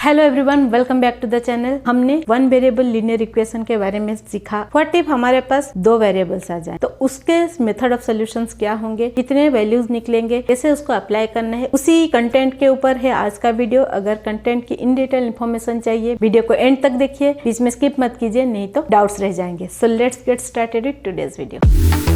Hello everyone, welcome back to the channel. हमने one variable linear equation के बारे में सीखा। व्हाट इफ हमारे पास दो वेरिएबल्स आ जाए तो उसके मेथड ऑफ सॉल्यूशंस क्या होंगे, कितने वैल्यूज निकलेंगे, कैसे उसको अप्लाई करना है, उसी कंटेंट के ऊपर है आज का वीडियो। अगर कंटेंट की इन डिटेल इन्फॉर्मेशन चाहिए वीडियो को एंड तक देखिए, बीच में स्किप मत कीजिए, नहीं तो डाउट्स रह जाएंगे। So let's get started with today's video.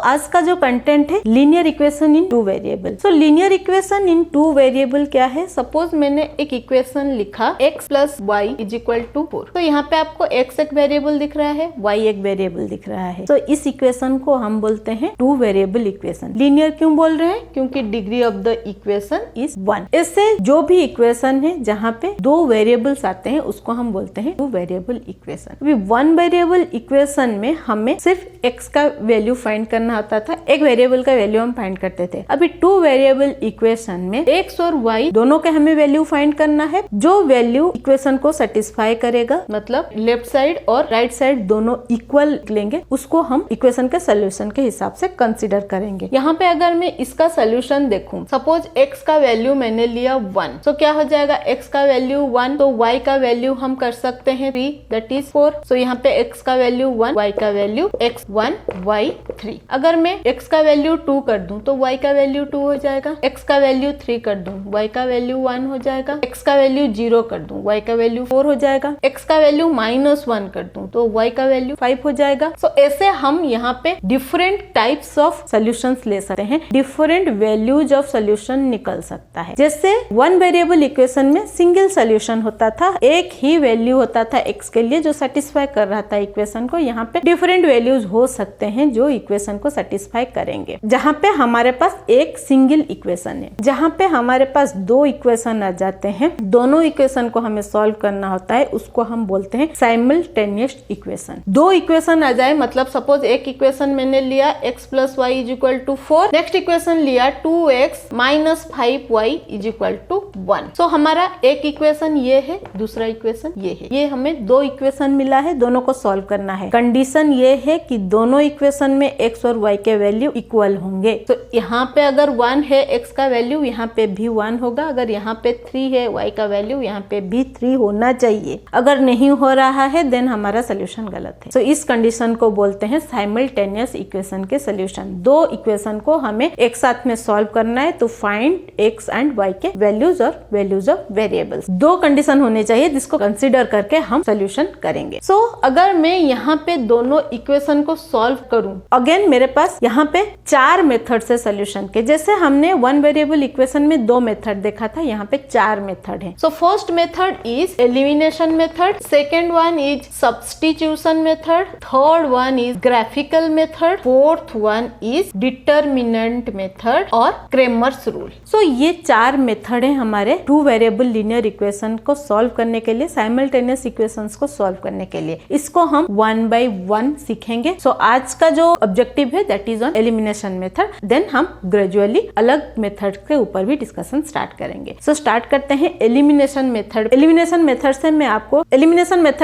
आज का जो कंटेंट है linear equation in two variable. Linear equation in two variable क्या है? सपोज मैंने एक इक्वेशन लिखा x plus y is equal to 4। तो यहाँ पे आपको x एक वेरिएबल दिख रहा है, y एक वेरिएबल दिख रहा है। तो इस इक्वेशन को हम बोलते हैं टू वेरिएबल इक्वेशन। लीनियर क्यों बोल रहे हैं? क्योंकि degree of the equation is 1। इससे जो भी इक्वेशन है जहाँ पे दो वेरिएबल्स आते हैं उसको हम बोलते हैं टू वेरिएबल इक्वेशन। अभी वन वेरिएबल इक्वेशन में हमें सिर्फ x का वैल्यू फाइंड करना होता था, एक वेरिएबल का वैल्यू हम फाइंड करते थे। अभी टू वेरिएबल इक्वेशन में x और y दोनों का हमें वैल्यू फाइंड करना है। जो वैल्यू इक्वेशन को सेटिस्फाई करेगा, मतलब लेफ्ट साइड और राइट साइड दोनों इक्वल निकलेंगे, उसको हम इक्वेशन के सोल्यूशन के हिसाब से कंसीडर करेंगे। यहाँ पे अगर मैं इसका सोल्यूशन देखूं, सपोज x का वैल्यू मैंने लिया 1, तो क्या हो जाएगा? x का वैल्यू 1, तो y का वैल्यू हम कर सकते हैं 3, दैट इज 4। सो यहाँ पे x का वैल्यू 1, y का वैल्यू x1, y3। अगर मैं x का वैल्यू 2 कर दूं तो y का वैल्यू 2 हो जाएगा। x का वैल्यू 3 कर दूं, y का वैल्यू 1 हो जाएगा। x का वैल्यू 0 कर दूं, y का वैल्यू 4 हो जाएगा। x का वैल्यू -1 कर दूं तो y का वैल्यू 5 हो जाएगा। सो ऐसे हम यहाँ पे डिफरेंट टाइप्स ऑफ सोल्यूशंस ले सकते हैं, डिफरेंट वैल्यूज ऑफ सोल्यूशन निकल सकता है। जैसे वन वेरिएबल इक्वेशन में सिंगल सोल्यूशन होता था, एक ही वैल्यू होता था x के लिए जो सेटिस्फाई कर रहा था इक्वेशन को। यहाँ पे डिफरेंट वैल्यूज हो सकते हैं जो इक्वेशन को सेटिस्फाई करेंगे। जहाँ पे हमारे पास एक सिंगल इक्वेशन है, जहाँ पे हमारे पास दो इक्वेशन आ जाते हैं, दोनों इक्वेशन को हमें सॉल्व करना होता है, उसको हम बोलते हैं साइमल्टेनियस इक्वेशन। दो इक्वेशन आ जाए, मतलब सपोज एक इक्वेशन मैंने लिया x plus y is equal to 4, next equation लिया 2x minus 5y is equal to 1। So हमारा एक इक्वेशन ये है, दूसरा इक्वेशन ये है। ये हमें दो इक्वेशन मिला है, दोनों को सॉल्व करना है। कंडीशन ये है कि दोनों इक्वेशन में x और y के वैल्यू इक्वल होंगे। तो यहाँ पे अगर 1 है x का वैल्यू, यहाँ पे भी 1 होगा। अगर यहाँ पे 3 है y का वैल्यू, यहाँ पे भी 3 होना चाहिए। अगर नहीं हो रहा है देन हमारा सोल्यूशन गलत है। तो इस कंडीशन को बोलते हैं साइमल्टेनियस इक्वेशन के सोल्यूशन। दो इक्वेशन को हमें एक साथ में सॉल्व करना है, तो फाइंड x एंड y के वैल्यूज और वैल्यूज ऑफ वेरिएबल्स। दो कंडीशन होने चाहिए जिसको कंसिडर करके हम सोल्यूशन करेंगे। सो अगर मैं यहाँ पे दोनों इक्वेशन को सॉल्व करूं, अगेन मेरे पास यहाँ पे चार मेथड से सोल्यूशन के। जैसे हमने वन वेरिएबल इक्वेशन में दो मेथड देखा था, यहाँ पे चार मेथड है। So first method is elimination method, second one is substitution method, third one is graphical method, fourth one is determinant method और क्रेमर्स रूल। सो ये चार मेथड है हमारे टू वेरिएबल लीनियर इक्वेशन को सॉल्व करने के लिए, साइमल्टेनियस इक्वेशंस को सॉल्व करने के लिए। इसको हम वन बाय वन सीखेंगे। सो आज का जो ऑब्जेक्टिव है that is on elimination method. Then हम ग्रेजुअली अलग मेथड के ऊपर भी डिस्कशन स्टार्ट करेंगे। सो स्टार्ट करते हैं एलिमिनेशन मेथड। एलिमिनेशन मेथड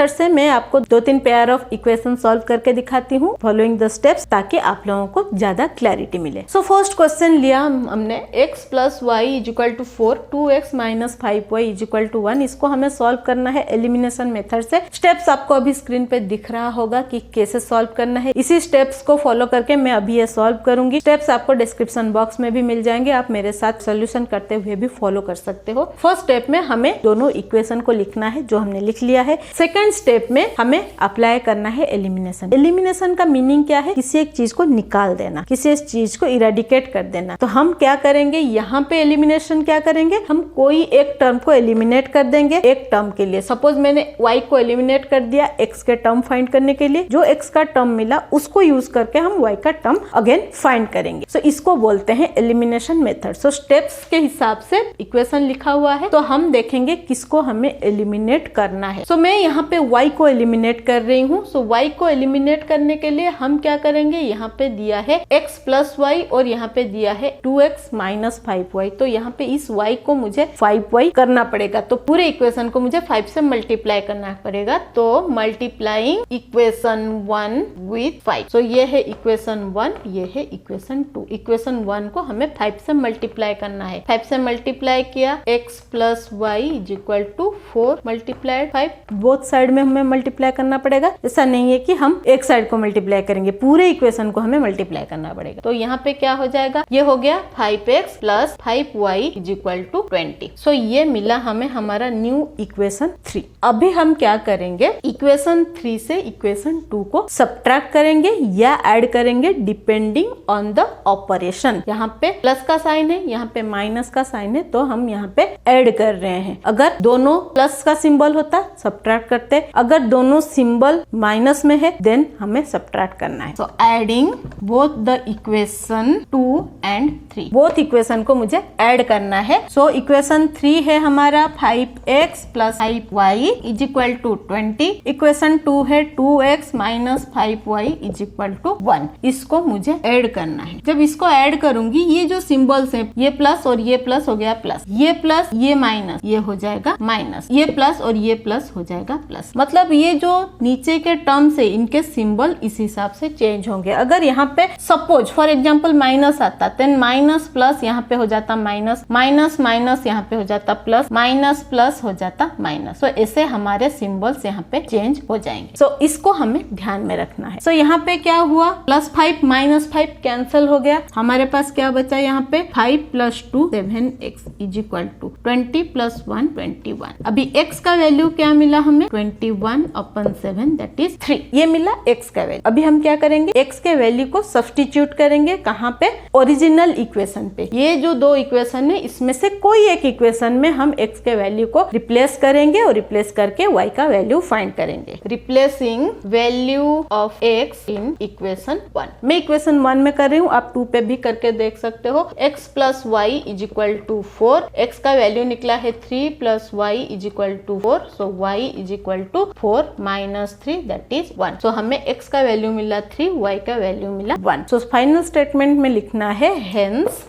से मैं आपको दो तीन पेयर ऑफ इक्वेशन सॉल्व करके दिखाती हूँ फॉलोइंग द स्टेप्स, ताकि आप लोगों को ज्यादा क्लैरिटी मिले। सो फर्स्ट क्वेश्चन लिया हमने x plus y is equal to 4, 2x minus 5y is equal to 1। इसको हमें सॉल्व करना है एलिमिनेशन मेथड से। स्टेप्स आपको अभी स्क्रीन पे दिख रहा होगा कि कैसे सॉल्व करना है। इसी स्टेप्स को फॉलो करके मैं अभी ये सॉल्व करूंगी। स्टेप्स आपको डिस्क्रिप्शन बॉक्स में भी मिल जाएंगे, आप मेरे साथ सॉल्यूशन करते हुए भी फॉलो कर सकते हो। फर्स्ट स्टेप में हमें दोनों इक्वेशन को लिखना है, जो हमने लिख लिया है। सेकंड स्टेप में हमें अप्लाई करना है एलिमिनेशन। एलिमिनेशन का मीनिंग क्या है? किसी एक चीज को निकाल देना, किसी एक चीज को इरेडिकेट कर देना। तो हम क्या करेंगे यहाँ पे? एलिमिनेशन क्या करेंगे? हम कोई एक टर्म को एलिमिनेट कर देंगे एक टर्म के लिए। सपोज मैंने y को एलिमिनेट कर दिया x के टर्म फाइंड करने के लिए, जो x का टर्म मिला उसको यूज करके हम y का टर्म अगेन फाइंड करेंगे। सो इसको बोलते हैं एलिमिनेशन मेथड। सो स्टेप्स के हिसाब से इक्वेशन लिखा हुआ है, तो हम देखेंगे किसको हमें एलिमिनेट करना है। सो मैं यहाँ पे y को एलिमिनेट कर रही हूँ। सो y को एलिमिनेट करने के लिए हम क्या करेंगे? यहाँ पे दिया है x प्लस वाई और यहाँ पे दिया है 2x माइनस 5y। तो यहाँ पे इस y को मुझे 5y करना पड़ेगा, तो पूरे इक्वेशन को मुझे 5 से मल्टीप्लाई करना पड़ेगा। तो मल्टीप्लाइंग इक्वेशन 1 विथ 5। सो ये है इक्वेशन 1, ये है इक्वेशन 2। इक्वेशन 1 को हमें 5 से मल्टीप्लाई करना है। 5 से मल्टीप्लाई किया, x plus y is equal to 4 multiplied 5। Both side में हमें मल्टीप्लाई करना पड़ेगा। ऐसा नहीं है कि हम एक साइड को मल्टीप्लाई करेंगे, पूरे इक्वेशन को हमें मल्टीप्लाई करना पड़ेगा। तो यहाँ पे क्या हो जाएगा, ये हो गया 5x plus 5y is equal to 20। So ये मिला हमें हमारा न्यू इक्वेशन 3। अभी हम क्या करेंगे, इक्वेशन 3 से इक्वेशन 2 को सब्ट्रैक्ट करेंगे या ऐड करेंगे डिपेंडिंग ऑन द ऑपरेशन। यहाँ पे प्लस का साइन है, यहाँ पे माइनस का साइन है, तो हम यहाँ पे ऐड कर रहे हैं। अगर दोनों प्लस का सिंबल होता सब्ट्रैक्ट करते, अगर दोनों सिंबल माइनस में है देन हमें सब्ट्रैक्ट करना है। So adding both the equation 2 and 3, both equation को मुझे ऐड करना है। सो इक्वेशन 3 है हमारा 5x plus 5y is equal to 20। Equation 2 है 2x minus 5y is equal to 1। इसको मुझे ऐड करना है। जब इसको ऐड करूंगी, ये जो सिंबल्स है, ये प्लस और ये प्लस हो गया प्लस, ये प्लस ये माइनस, ये हो जाएगा माइनस, ये प्लस और ये प्लस हो जाएगा प्लस। मतलब ये जो नीचे के टर्म्स है इनके सिंबल इस हिसाब से चेंज होंगे। अगर यहाँ पे सपोज फॉर एग्जांपल माइनस आता, देन माइनस प्लस यहाँ पे हो जाता माइनस, माइनस माइनस यहाँ पे हो जाता प्लस, माइनस प्लस हो जाता माइनस। तो ऐसे हमारे सिंबल्स यहाँ पे चेंज हो जाएंगे। सो इसको हमें ध्यान में रखना है। सो यहाँ पे क्या हुआ, प्लस 5 माइनस 5 कैंसिल हो गया। हमारे पास क्या बचा यहाँ पे, 5 plus 2 7x is equal to 20 plus 1 21। अभी x का वैल्यू क्या मिला हमें, 21/7 दैट इज 3। ये मिला x का वैल्यू। अभी हम क्या करेंगे, x के वैल्यू को सब्स्टिट्यूट करेंगे कहाँ पे, ओरिजिनल इक्वेशन पे। ये जो दो इक्वेशन है इसमें से कोई एक इक्वेशन में हम x के वैल्यू को रिप्लेस करेंगे और रिप्लेस करके y का वैल्यू फाइंड करेंगे। Replacing value of x in equation 1। मैं इक्वेशन 1 में कर रही हूँ, आप 2 पे भी करके देख सकते हो। x plus y is equal to 4, x का वैल्यू निकला है 3 plus y is equal to 4। So y is equal to 4 minus 3 that is 1। So हमें x का वैल्यू मिला 3, y का वैल्यू मिला 1। सो फाइनल स्टेटमेंट में लिखना है hence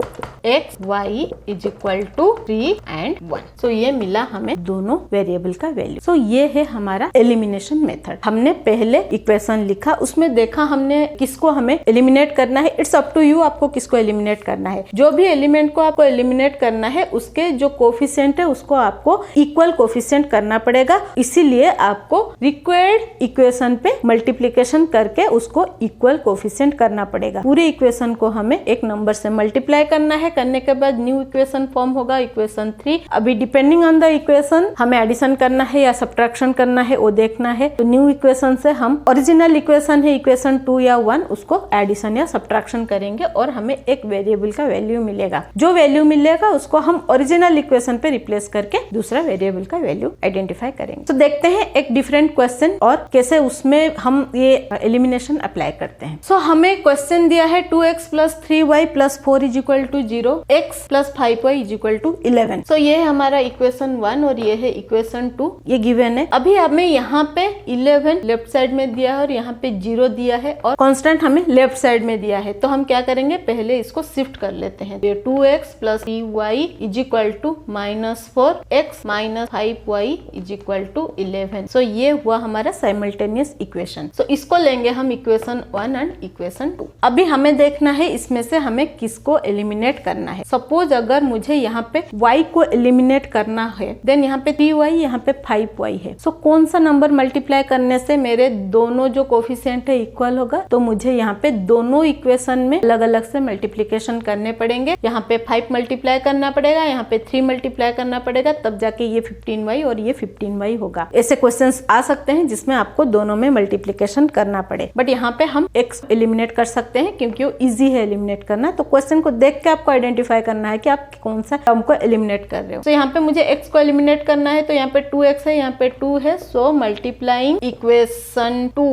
x y is equal to 3 and 1। So ये मिला हमें दोनों वेरिएबल का वैल्यू। सो ये है हमारा एलिमिनेशन मेथड। हमने पहले इक्वेशन लिखा, उसमें देखा हमने किसको हमें एलिमिनेट करना है। इट्स अप टू यू, आपको किसको एलिमिनेट करना है। जो भी एलिमेंट को आपको एलिमिनेट करना है उसके जो कोफिशिएंट है उसको आपको इक्वल कोफिशिएंट करना पड़ेगा। इसीलिए आपको रिक्वायर्ड इक्वेशन पे मल्टीप्लीकेशन करके उसको इक्वल कोफिशिएंट करना पड़ेगा। पूरे इक्वेशन को हमें एक नंबर से मल्टीप्लाई करना है। करने के बाद न्यू इक्वेशन फॉर्म होगा, इक्वेशन 3। अभी डिपेंडिंग ऑन द इक्वेशन हमें एडिशन करना है या सब्ट्रैक्शन करना है वो देखना है। तो न्यू इक्वेशन से हम ओरिजिनल इक्वेशन है इक्वेशन 2 या 1, उसको एडिशन या सब्ट्रैक्शन करेंगे और हमें एक वेरिएबल का वैल्यू मिलेगा। जो वैल्यू मिलेगा उसको हम ओरिजिनल इक्वेशन पे रिप्लेस करके दूसरा वेरिएबल का वैल्यू आइडेंटिफाई करेंगे। तो देखते हैं एक डिफरेंट क्वेश्चन और कैसे उसमें हम ये एलिमिनेशन अप्लाई करते हैं। सो हमें क्वेश्चन दिया है 2x plus 3y plus 4 is equal to 0, x plus 5y is equal to 11। So ये है हमारा इक्वेशन 1 और ये है इक्वेशन 2, ये गिवन है। अभी हमें यहाँ पे 11 लेफ्ट साइड में दिया है और यहाँ पे 0 दिया है और कांस्टेंट हमें लेफ्ट साइड में दिया है। तो हम क्या करेंगे, पहले इसको शिफ्ट कर लेते हैं। 2x plus 3y is equal to -4x minus 5y is equal to 11। So ये हुआ हमारा साइमल्टेनियस इक्वेशन। सो इसको लेंगे हम इक्वेशन 1 एंड इक्वेशन 2। अभी हमें देखना है इसमें से हमें किसको एलिमिनेट करना है। सपोज अगर मुझे यहाँ पे y को एलिमिनेट करना है, देन यहाँ पे 3y, यहाँ पे 5y है। सो कौन सा नंबर मल्टीप्लाई करने से मेरे दोनों जो कोफिशिएंट है इक्वल होगा, तो मुझे यहाँ पे दोनों इक्वेशन में अलग अलग से मल्टीप्लीकेशन करने पड़ेंगे। यहाँ पे 5 मल्टीप्लाई करना पड़ेगा, यहाँ पे 3 मल्टीप्लाई करना पड़ेगा, तब जाके ये 15y और ये 15y होगा। ऐसे क्वेश्चंस आ सकते हैं जिसमें आपको दोनों में मल्टीप्लीकेशन करना पड़े, बट यहाँ पे हम x एलिमिनेट कर सकते हैं क्योंकि वो इजी है एलिमिनेट करना। तो क्वेश्चन को देख के आपको आइडेंटिफाई करना है कि आप कौन सा टर्म को एलिमिनेट कर रहे हो। तो यहाँ पे मुझे x को एलिमिनेट करना है, तो यहाँ पे 2x है, यहाँ पे 2 है। सो मल्टीप्लाइंग इक्वेशन 2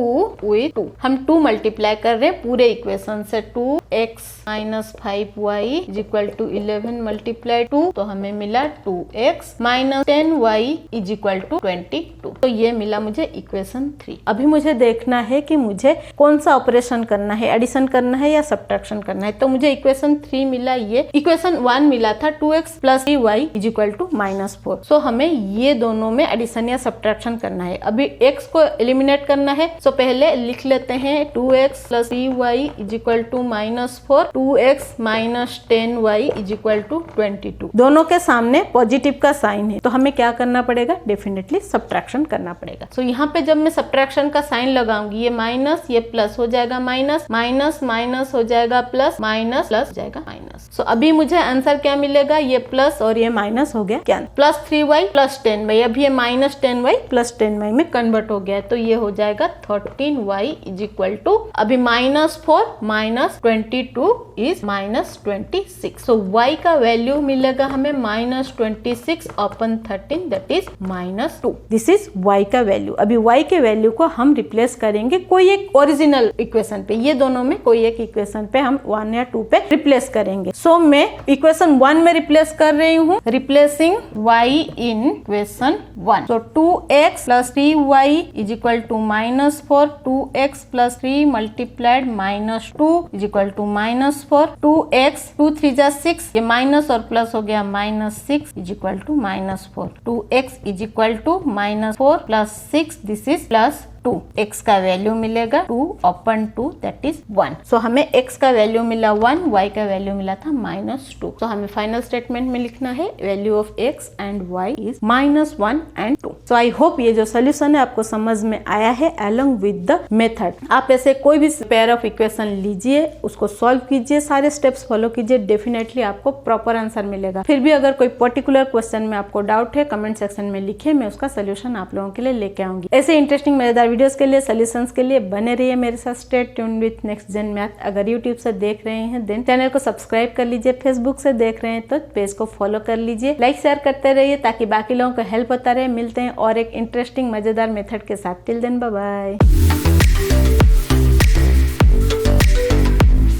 विथ 2, हम 2 मल्टीप्लाई कर रहे हैं पूरे इक्वेशन से। 2x minus 5y is equal to 11 multiply 2, तो हमें मिला 2x minus 10y is equal to 22। तो ये मिला मुझे इक्वेशन 3। अभी मुझे देखना है कि मुझे कौन सा ऑपरेशन करना है, एडिशन करना है या सब्ट्रैक्शन करना है। तो मुझे इक्वेशन 3 मिला, ये इक्वेशन 1 मिला था 2x plus 3y is equal to -4। So हमें ये दोनों में एडिशन या सब्ट्रैक्शन करना है। अभी x को एलिमिनेट करना है, सो पहले लिख लेते हैं 2x plus 3y is equal to -4, 2x minus 10y is equal to 22। दोनों के सामने पॉजिटिव का साइन है, तो हमें क्या करना पड़ेगा, डेफिनेटली सब्ट्रैक्शन करना पड़ेगा। सो यहाँ पे जब मैं सब्ट्रैक्शन का साइन लगाऊंगी, ये माइनस ये प्लस हो जाएगा, माइनस माइनस माइनस हो जाएगा प्लस, माइनस प्लस हो जाएगा माइनस। सो अभी मुझे आंसर क्या मिलेगा, ये प्लस और ये माइनस हो गया क्या, प्लस 3y प्लस 10y। अभी ये माइनस 10y प्लस 10y में कन्वर्ट हो गया है, तो ये हो जाएगा 13y इज इक्वल टू, अभी -4 माइनस 22 इज -26। सो y का वैल्यू मिलेगा हमें -26 upon 13 that is -2। This is y का वैल्यू। अभी y के वैल्यू को हम रिप्लेस करेंगे कोई एक ओरिजिनल इक्वेशन पे, ये दोनों में कोई एक इक्वेशन पे हम 1 या 2 पे रिप्लेस करेंगे। सो मैं इक्वेशन 1 में रिप्लेस कर रही हूँ, replacing y in equation 1। So 2x plus 3y is equal to -4, 2x plus 3 multiplied -2 is equal to -4, 2x 2 3 जा 6, ये माइनस और प्लस हो गया -6 is equal to -4, 2x is equal to -4 plus 6 this is plus 2। x का वैल्यू मिलेगा 2 upon 2 that is 1। So हमें x का वैल्यू मिला 1, y का वैल्यू मिला था -2। सो हमें फाइनल स्टेटमेंट में लिखना है value of x and y is -1 and 2। So I hope ये जो सोल्यूशन है आपको समझ में आया है अलोंग विद द मेथड। आप ऐसे कोई भी पेयर ऑफ इक्वेशन लीजिए, उसको सॉल्व कीजिए, सारे स्टेप्स फॉलो कीजिए, डेफिनेटली आपको प्रॉपर आंसर मिलेगा। फिर भी अगर कोई पर्टिकुलर क्वेश्चन में आपको डाउट है, कमेंट सेक्शन में लिखिए, मैं उसका सोल्यूशन आप लोगों के लिए लेके आऊंगी। ऐसे इंटरेस्टिंग मजेदार वीडियोस के लिए, सॉल्यूशंस के लिए बने रहिए मेरे साथ। Stay tuned with next gen math. अगर यूट्यूब से देख रहे हैं देन चैनल को सब्सक्राइब कर लीजिए, फेसबुक से देख रहे हैं तो पेज को फॉलो कर लीजिए, लाइक शेयर करते रहिए ताकि बाकी लोगों को हेल्प होता रहे। मिलते हैं और एक इंटरेस्टिंग मजेदार मेथड के साथ। Till then bye bye.